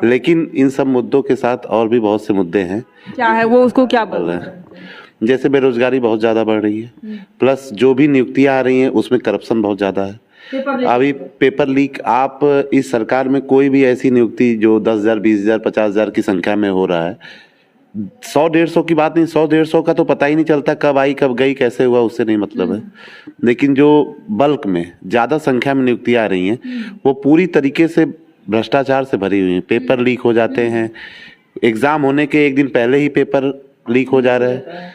लेकिन इन सब मुद्दों के साथ और भी बहुत से मुद्दे हैं। क्या है वो, उसको क्या बोल रहे हैं? जैसे बेरोजगारी बहुत ज़्यादा बढ़ रही है, प्लस जो भी नियुक्तियां आ रही हैं उसमें करप्शन बहुत ज़्यादा है। अभी पेपर लीक, आप इस सरकार में कोई भी ऐसी नियुक्ति जो 10,000, 20,000, 50,000 की संख्या में हो रहा है, 100-150 की बात नहीं, 100-150 का तो पता ही नहीं चलता कब आई कब गई कैसे हुआ, उससे नहीं मतलब है। लेकिन जो बल्क में ज़्यादा संख्या में नियुक्तियां आ रही हैं वो पूरी तरीके से भ्रष्टाचार से भरी हुई हैं। पेपर लीक हो जाते हैं, एग्ज़ाम होने के एक दिन पहले ही पेपर लीक हो जा रहा है,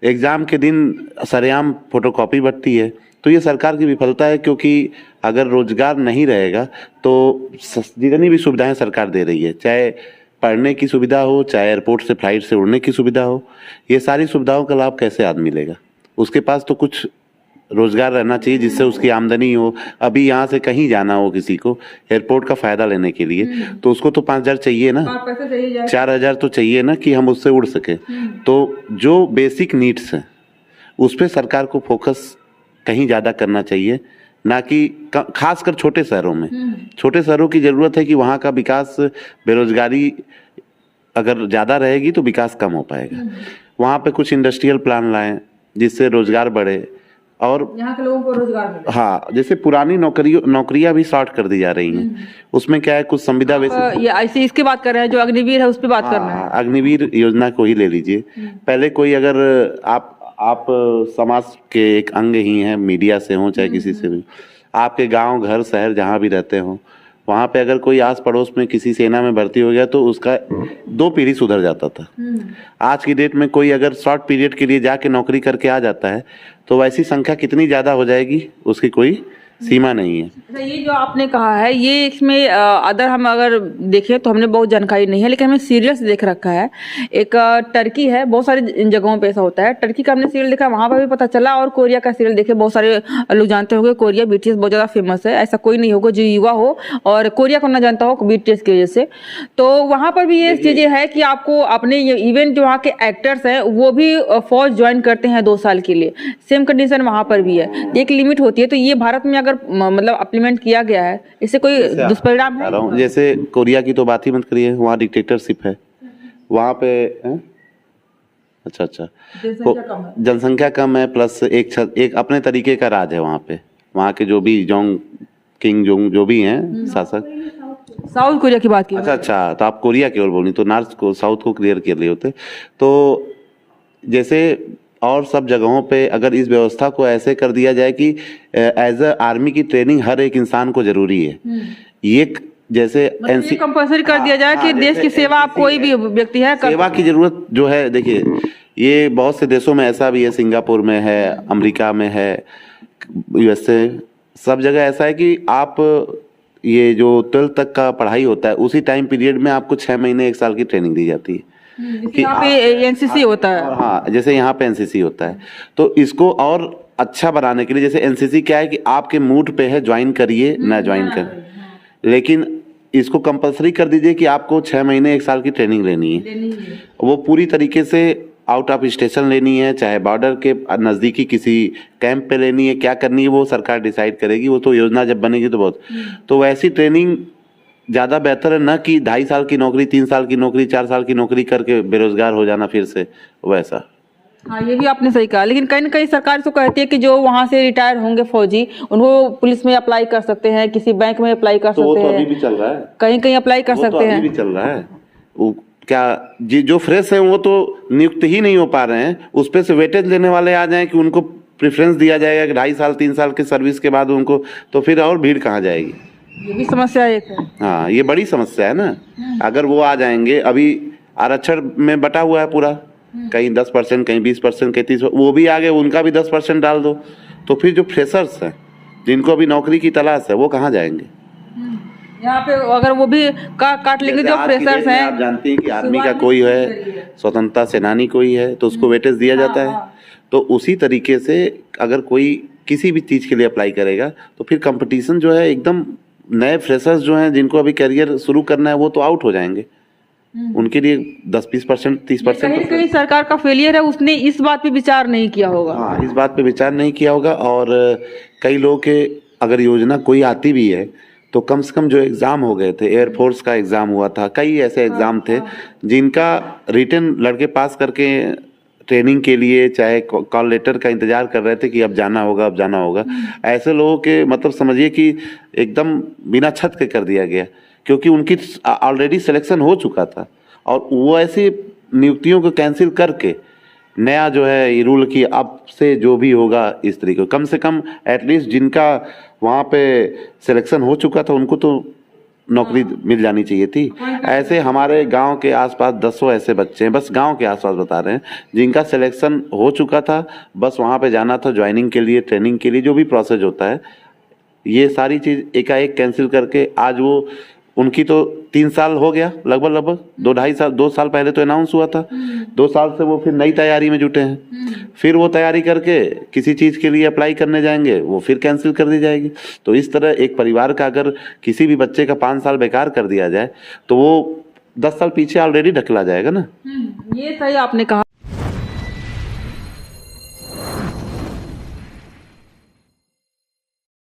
एग्ज़ाम के दिन सरेआम फोटोकॉपी बढ़ती है। तो ये सरकार की विफलता है, क्योंकि अगर रोजगार नहीं रहेगा तो जितनी भी सुविधाएं सरकार दे रही है, चाहे पढ़ने की सुविधा हो, चाहे एयरपोर्ट से फ्लाइट से उड़ने की सुविधा हो, ये सारी सुविधाओं का लाभ कैसे आदमी लेगा? उसके पास तो कुछ रोजगार रहना चाहिए जिससे उसकी आमदनी हो। अभी यहाँ से कहीं जाना हो किसी को एयरपोर्ट का फायदा लेने के लिए, तो उसको तो 5,000 चाहिए ना, 4,000 तो चाहिए ना कि हम उससे उड़ सके। तो जो बेसिक नीड्स हैं उस पर सरकार को फोकस कहीं ज़्यादा करना चाहिए, ना कि खासकर छोटे शहरों में। छोटे शहरों की ज़रूरत है कि वहाँ का विकास, बेरोजगारी अगर ज़्यादा रहेगी तो विकास कम हो पाएगा। वहाँ पे कुछ इंडस्ट्रियल प्लान लाएं जिससे रोजगार बढ़े और यहाँ के लोगों को रोजगार मिले। हाँ, जैसे पुरानी नौकरियां भी शॉर्ट कर दी जा रही हैं। उसमें क्या है, कुछ संविदा बेसिस, ये ऐसे इसकी बात कर रहे हैं जो अग्निवीर है उस पर बात कर रहे हैं। अग्निवीर योजना को ही ले लीजिए। पहले कोई अगर आप समाज के एक अंग ही हैं, मीडिया से हो चाहे किसी से भी, आपके गांव घर शहर जहां भी रहते हो, वहां पे अगर कोई आस पड़ोस में किसी सेना में भर्ती हो गया तो उसका 2 पीढ़ी सुधर जाता था। आज की डेट में कोई अगर शॉर्ट पीरियड के लिए जाके नौकरी करके आ जाता है तो वैसी संख्या कितनी ज़्यादा हो जाएगी उसकी कोई सीमा नहीं है। ये जो आपने कहा है, ये इसमें अदर हम अगर देखें तो हमने बहुत जानकारी नहीं है, लेकिन हमने सीरियल्स देख रखा है। एक टर्की है, बहुत सारी जगहों पे ऐसा होता है। टर्की का हमने सीरियल देखा, वहां पर भी पता चला, और कोरिया का सीरियल देखे, बहुत सारे लोग जानते होंगे कोरिया BTS बहुत ज़्यादा फेमस है। ऐसा कोई नहीं होगा जो युवा हो और कोरिया को ना जानता हो BTS की वजह से। तो वहाँ पर भी ये चीज़ें है कि आपको अपने इवेंट जो वहाँ के एक्टर्स हैं वो भी फौज ज्वाइन करते हैं 2 साल के लिए। सेम कंडीशन वहाँ पर भी है, एक लिमिट होती है। तो ये भारत में मतलब इम्प्लीमेंट किया गया है, इससे कोई दुष्परिणाम है? जैसे कोरिया की तो बात ही मत करिए, वहाँ डिक्टेटरशिप है, वहाँ पे अच्छा जनसंख्या कम है, प्लस एक अपने तरीके का राज है वहाँ पे। वहाँ के जो भी किंग जो भी हैं शासक, साउथ कोरिया की बात की। अच्छा, तो आप कोरिया की ओर बोली तो नॉर्थ को साउथ को क्लियर कर लिए होते। तो जैसे और सब जगहों पे अगर इस व्यवस्था को ऐसे कर दिया जाए कि एज अ आर्मी की ट्रेनिंग हर एक इंसान को जरूरी है, ये जैसे मतलब कंपल्सरी कर दिया जाए कि देश की सेवा आप कोई भी व्यक्ति है सेवा की जरूरत जो है। देखिए, ये बहुत से देशों में ऐसा भी है, सिंगापुर में है, अमेरिका में है, USA, सब जगह ऐसा है कि आप ये जो 12th तक का पढ़ाई होता है उसी टाइम पीरियड में आपको 6 महीने 1 साल की ट्रेनिंग दी जाती है कि यहाँ पे NCC होता है। हाँ, जैसे यहाँ पे NCC होता है। तो इसको और अच्छा बनाने के लिए, जैसे NCC क्या है कि आपके मूड पे है, ज्वाइन करिए ना ज्वाइन करें, लेकिन इसको कंपलसरी कर दीजिए कि आपको 6 महीने 1 साल की ट्रेनिंग लेनी है। वो पूरी तरीके से आउट ऑफ स्टेशन लेनी है, चाहे बॉर्डर के नज़दीकी किसी कैंप पे लेनी है, क्या करनी है वो सरकार डिसाइड करेगी। वो तो योजना जब बनेगी तो बहुत, तो वैसी ट्रेनिंग ज़्यादा बेहतर है, ना कि 2.5 साल की नौकरी, 3 साल की नौकरी, 4 साल की नौकरी करके बेरोजगार हो जाना फिर से वैसा। हाँ, ये भी आपने सही कहा, लेकिन कहीं ना कहीं सरकार तो कहती है कि जो वहाँ से रिटायर होंगे फौजी, उनको पुलिस में अप्लाई कर सकते हैं, किसी बैंक में अप्लाई कर सकते हैं। अभी भी चल रहा है, कहीं कहीं अप्लाई कर सकते हैं, अभी भी चल रहा है। वो क्या जो फ्रेश है वो तो नियुक्त ही नहीं हो पा रहे हैं, उस पे से वेटेज लेने वाले आ जाएं कि उनको प्रेफरेंस दिया जाएगा कि 2.5 साल 3 साल के सर्विस के बाद उनको, तो फिर और भीड़ कहाँ जाएगी? ये भी समस्या एक है। हाँ, ये बड़ी समस्या है ना। अगर वो आ जाएंगे, अभी आरक्षण में बटा हुआ है पूरा, कहीं 10%, कहीं 20%, कहीं 30%, वो भी आ गए, उनका भी 10% डाल दो, तो फिर जो फ्रेशर्स हैं जिनको अभी नौकरी की तलाश है वो कहाँ जाएंगे? यहाँ पे अगर वो भी काट लेंगे जो फ्रेशर्स हैं। आप जानते हैं कि आर्मी का कोई है, स्वतंत्रता सेनानी कोई है, तो उसको वेटेज दिया जाता है। तो उसी तरीके से अगर कोई किसी भी चीज़ के लिए अप्लाई करेगा तो फिर कंपटीशन जो है एकदम, नए फ्रेशर्स जो हैं जिनको अभी करियर शुरू करना है वो तो आउट हो जाएंगे। उनके लिए 10-20%, 30%। कहीं सरकार का फेलियर है, उसने इस बात पे विचार नहीं किया होगा। हाँ, इस बात पे विचार नहीं किया होगा। और कई लोगों के अगर योजना कोई आती भी है तो कम से कम जो एग्ज़ाम हो गए थे, एयरफोर्स का एग्ज़ाम हुआ था, कई ऐसे एग्ज़ाम थे जिनका रिटन लड़के पास करके ट्रेनिंग के लिए चाहे कॉल लेटर का इंतजार कर रहे थे कि अब जाना होगा, अब जाना होगा। ऐसे लोगों के मतलब समझिए कि एकदम बिना छत के कर दिया गया, क्योंकि उनकी ऑलरेडी सिलेक्शन हो चुका था और वो ऐसी नियुक्तियों को कैंसिल करके नया जो है ये रूल की अब से जो भी होगा इस तरीके कम से कम एटलीस्ट जिनका वहाँ पे सिलेक्शन हो चुका था उनको तो नौकरी मिल जानी चाहिए थी। ऐसे हमारे गांव के आसपास दसों ऐसे बच्चे हैं, बस गांव के आसपास बता रहे हैं, जिनका सिलेक्शन हो चुका था, बस वहाँ पे जाना था ज्वाइनिंग के लिए, ट्रेनिंग के लिए, जो भी प्रोसेस होता है, ये सारी चीज़ एकाएक कैंसिल करके आज वो उनकी तो 3 साल हो गया लगभग 2 साल पहले तो अनाउंस हुआ था, 2 साल से वो फिर नई तैयारी में जुटे हैं, फिर वो तैयारी करके किसी चीज़ के लिए अप्लाई करने जाएंगे, वो फिर कैंसिल कर दी जाएगी। तो इस तरह एक परिवार का अगर किसी भी बच्चे का 5 साल बेकार कर दिया जाए तो वो 10 साल पीछे ऑलरेडी ढकला जाएगा ना। ये सही आपने कहा।